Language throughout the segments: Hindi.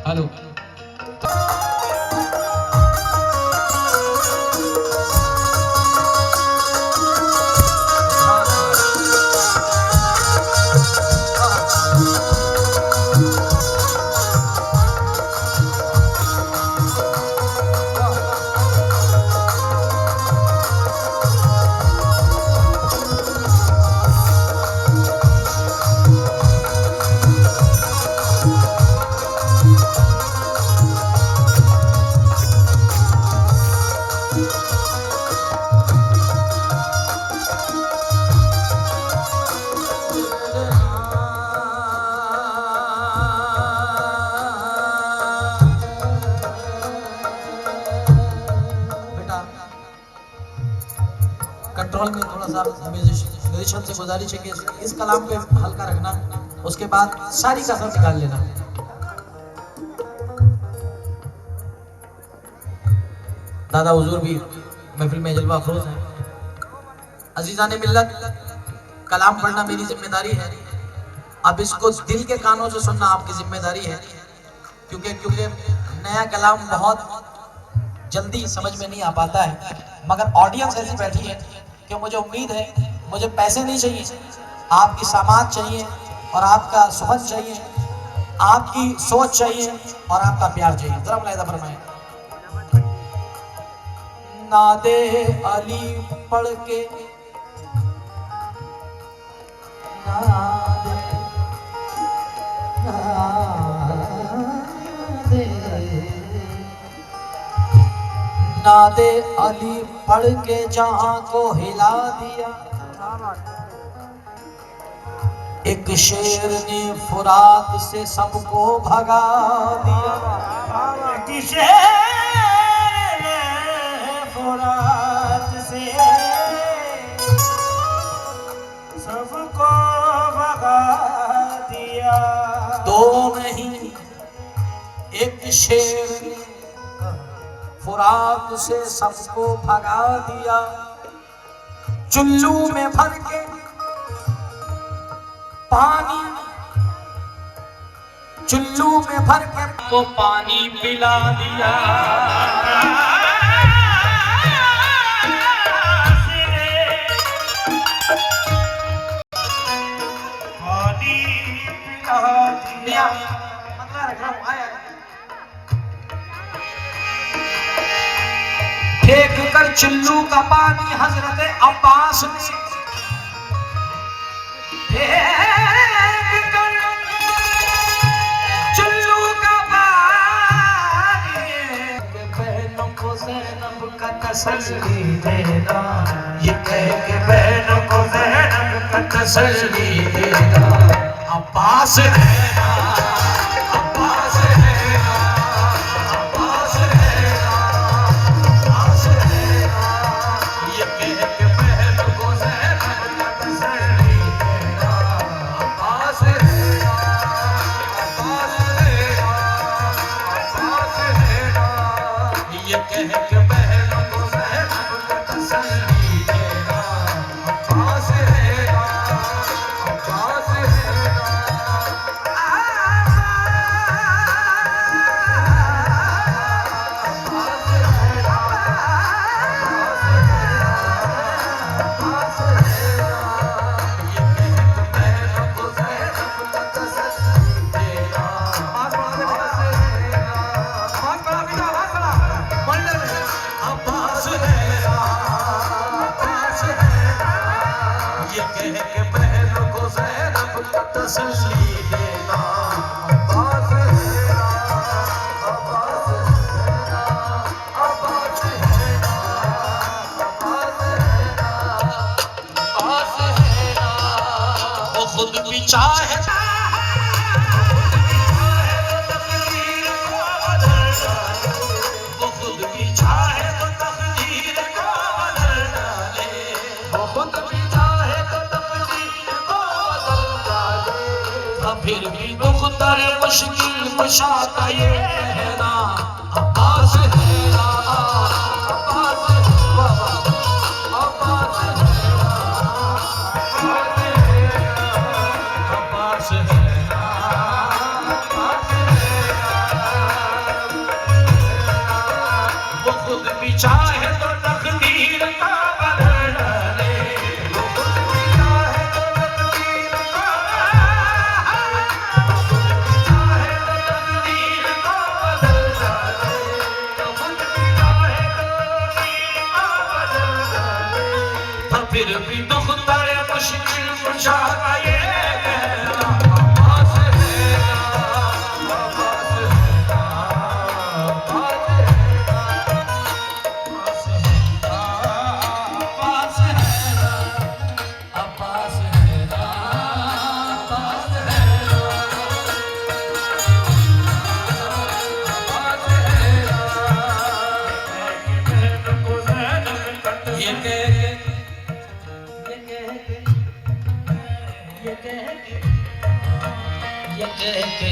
हेलो। कंट्रोल में थोड़ा सा म्यूजिशियन से गुजारिश है कि इस कलाम पे हल्का रखना, उसके बाद सारी कसर निकाल लेना। दादा हुजूर भी महफिल में जलवा अफरोज है। अजीजान मिल्लत, कलाम पढ़ना मेरी जिम्मेदारी है। अब इसको दिल के कानों से सुनना आपकी जिम्मेदारी है, क्योंकि नया कलाम बहुत जल्दी समझ में नहीं आ पाता है। मगर ऑडियंस ऐसी बैठी है कि मुझे उम्मीद है, मुझे पैसे नहीं चाहिए, आपकी समाज चाहिए और आपका सुबह चाहिए, आपकी सोच चाहिए और आपका प्यार चाहिए। जरा मुलाहिजा फरमाएं। नादे अली पढ़ के, नादे नादे अली पढ़ के जहां को हिला दिया, एक शेर ने फुरात से सबको भगा दिया। एक शेर ने फुरात से सबको भगा दिया। दो नहीं एक शेर ने फुरात से सबको भगा दिया। चुल्लू में भर के पानी, चुल्लू में भर के को पानी पिला दिया। पानी पिला दिया। अगला रख रहा हूं, आया फेंक कर चुल्लू का पानी हजरत अब्बास ने फेंक कर चुल्लू का पानी। बहनों को ज़ैनब का तसल्ली देना, ये कह के बहनों को ज़ैनब का तसल्ली देना। अब्बास है ना, अब्बास है ना, अब्बास है ना, अब्बास है ना। ये कह के बहनों को ज़ैनब का तसल्ली देना। अब्बास है ना, अब्बास है ना, अब्बास है ना। ये कह के बहनों को ज़ैनब का तसल्ली देना। अब्बास है ना, अब्बास है ना। तसल्ली देना। अब्बास है ना, अब्बास है ना, अब्बास है ना, अब्बास है ना, अब्बास है ना। वो खुद भी चाहे तो तकदीर को बदल डाले, वो खुद भी चाहे तो तकदीर को बदल डाले, वो खुद भी चाहे तो तकदीर को बदल डाले। फिर भी दुख दर मुश्किल कुशाता ये कहना। अब्बास है ना, अब्बास है ना, अब्बास है ना, अब्बास है ना, अब्बास है ना। कह के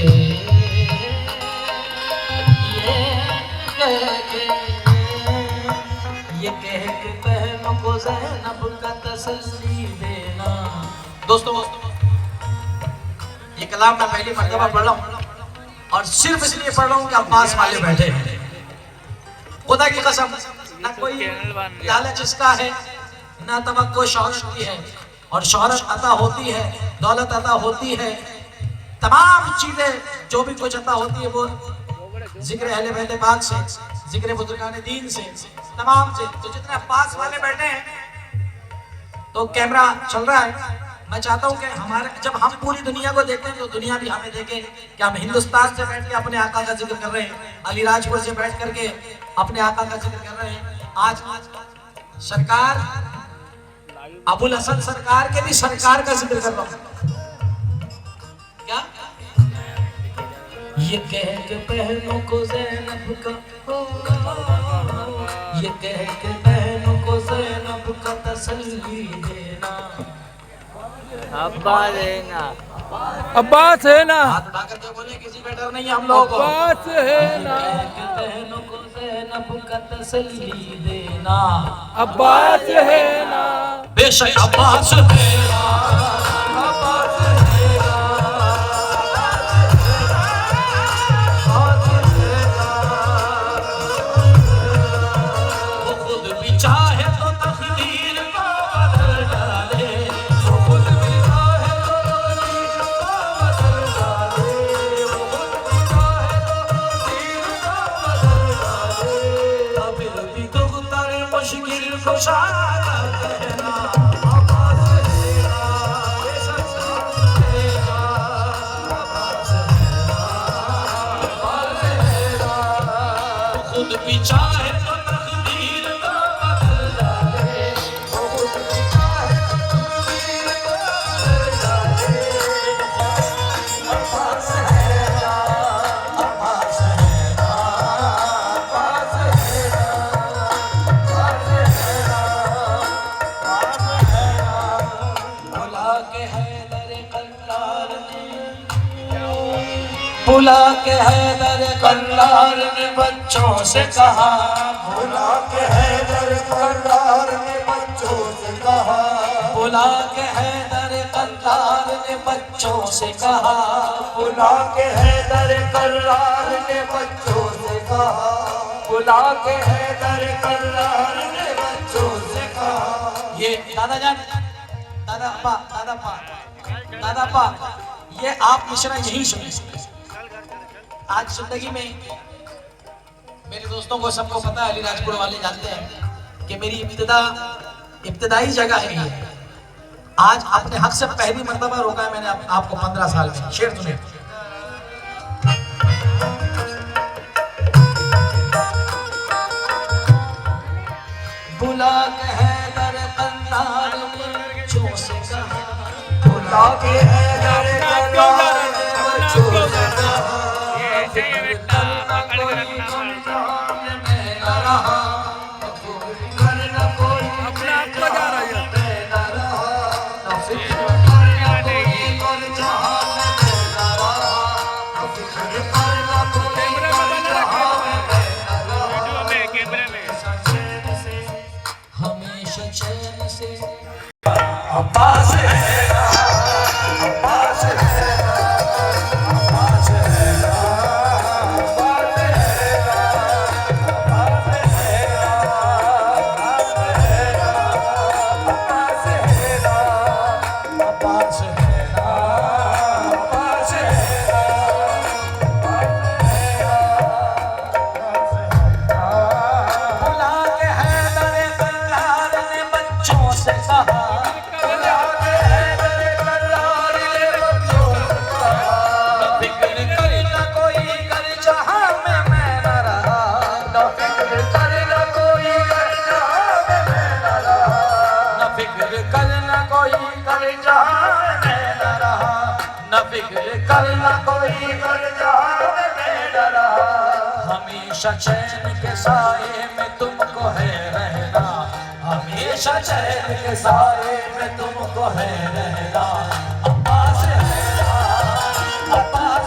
ये कह के बहनों को ज़ैनब का तसल्ली देना। दोस्तों ये कलाम मैं पहली मर्तबा पढ़ रहा हूँ और सिर्फ इसलिए पढ़ रहा हूँ कि अब्बास वाले बैठे हैं। खुदा की कसम ना कोई लालच इसका है ना तवक्को शौहरत की है, और शौहरत अता होती है, दौलत अता होती है, तमाम चीजें जो भी कुछ अता होती है वो जिक्र अहले बैत पाक से, जिक्र बुजुर्गान दीन से, तमाम से। तो जितने अब्बास वाले बैठे हैं तो कैमरा चल रहा है, मैं चाहता हूं कि हमारे जब हम पूरी दुनिया को देखते हैं तो दुनिया भी हमें देखे कि हम हिंदुस्तान से बैठ के अपने आका का जिक्र कर रहे हैं, अलीराजपुर से बैठ करके अपने आका का जिक्र कर रहे हैं। आज सरकार अबुल हसन सरकार के भी सरकार का जिक्र कर रहा हूं। क्या ये कह के बहनों को ज़ैनब का, ये कह के बहनों को ज़ैनब का तसल्ली देना। अब्बास है ना, अब्बास है ना, हाथ उठा करके बोले किसी पे डर नहीं हम लोगों को। अब्बास है ना, बहनों को ज़ैनब का तसल्ली देना। अब्बास है ना, बेशक अब्बास है ना, अब्बास है ना, वो खुद भी चाहे तो तकदीर को बदल डाले, वो खुद भी चाहे तो तकदीर को बदल डाले, वो खुद भी चाहे तो तकदीर को बदल डाले। अब भी तो तेरे मुश्किल कुशा कहना, अब्बास है ना, बेशक है ना, अब्बास है ना, अब्बास है ना, वो खुद भी चाहे तो तकदीर को बदल डाले, वो खुद भी चाहे तो तकदीर को बदल डाले। अब्बास है ना, अब्बास है ना, अब्बास है ना, अब्बास है ना, अब्बास है ना। बुला के हैदर कल्लार बुला के हैदर कल्लार ने बच्चों से कहा, बुला के हैदर कल्लार ने बच्चों से कहा, बुला के हैदर कल्लार ने बच्चों से कहा, बुला के हैदर कल्लार ने बच्चों से कहा, बुला के हैदर कल्लार ने बच्चों से कहा। ये दादा जान, दादा अप्पा, दादा अप्पा, दादा अप्पा, ये आप मिश्रा यही सुने। आज जिंदगी में मेरे दोस्तों को सबको पता है, अलीराजपुर वाले जानते हैं कि मेरी इब्तिदाई जगह है ये। आज अपने हक से पहली मर्तबा रोका है मैंने आपको 15 साल में। शेर सुने। बुला के हैदर कल्लार ने बच्चों से कहा, बुला के हैदर कल्लार ने बच्चों से कहा, हमेशा चैन से अब्बास है ना, अब्बास है ना, अब्बास है ना, अब्बास है ना, अब्बास है ना, अब्बास है ना, अब्बास है ना, अब्बास है ना, बुला के हैदर कल्लार ने बच्चों से कहा, बुला के हैदर कल्लार ने बच्चों से कहा, न फिक्र कर न कोई कर जहां में मैं न रहा, न फिक्र कर न कोई कर जहां में मैं न रहा, न फिक्र कर न कोई कर जहां में मैं न रहा, न फिक्र कर न कोई कर जहां में मैं न रहा। हमेशा चैन के साए में तुमको है रहना, हमेशा चैन के साए में तुमको है रहना। अब्बास है ना, अब्बास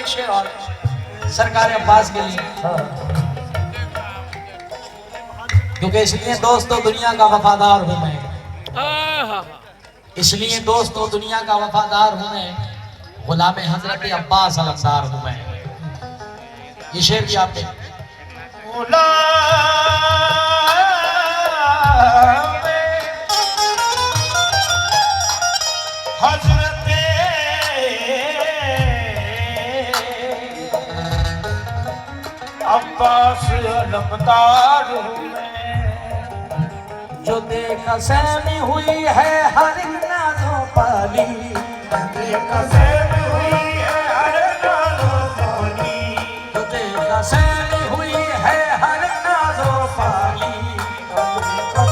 एक शेर और सरकार अब्बास के लिए, क्योंकि इसलिए दोस्तों दुनिया का वफादार हूं मैं, इसलिए दोस्तों दुनिया का वफादार हूं मैं, गुलाम हजरत अब्बास अलमदार हूं मैं। ये शेर भी आपने हजरत अब्बास अलमदार हूं मैं, जो देखा सहमी हुई है हर नाजों पाली, देखा सहमी हुई है हर नाजों पाली, जो देखा सहमी हुई है हर नाजों पाली,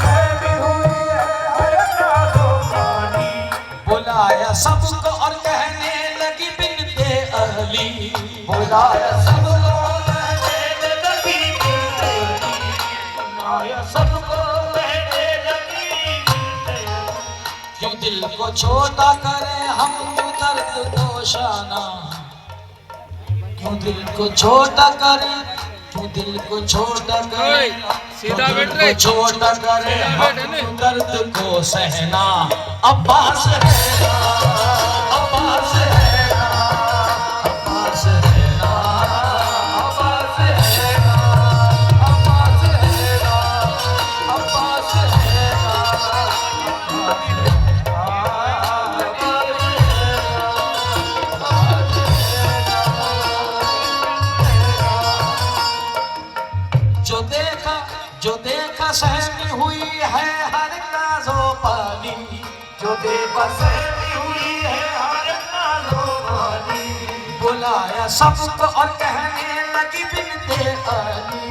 सहमी हुई है हर नाजों पाली। बुलाया सबको और कहने लगी बिनते अली, बुलाया सबको कहने लगी बिनते अली, बुलाया सबको कहने लगी बिनते अली। क्यों दिल को छोटा करे हम क्यों दर्द को शाना, क्यों दिल को छोटा करे, क्यों दिल को छोटा करे, सीधा क्यों दिल बैठ को रे, छोटा करे सीधा हम बैठ ने। क्यों दर्द को सहना। अब्बास है ना, अब्बास है ना, अब्बास है ना, अब्बास है ना, अब्बास है ना, अब्बास है ना, जो देखा सहमी हुई है हर नाजों पाली, जो देखा सहमी हुई है हर नाजों पाली, बुलाया सबको और कहने लगी बिनते अली,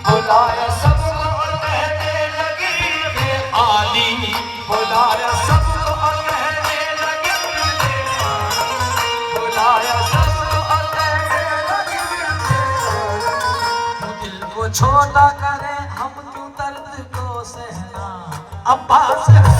बुलाया सबको और कहने लगी बिनते आली, बुलाया सबको और कहने लगी बिनते अली, बुलाया सबको और कहने लगी बिनते अली। क्यों दिल को छोटा करे हम क्यों दर्द को सहना। अब्बास है ना,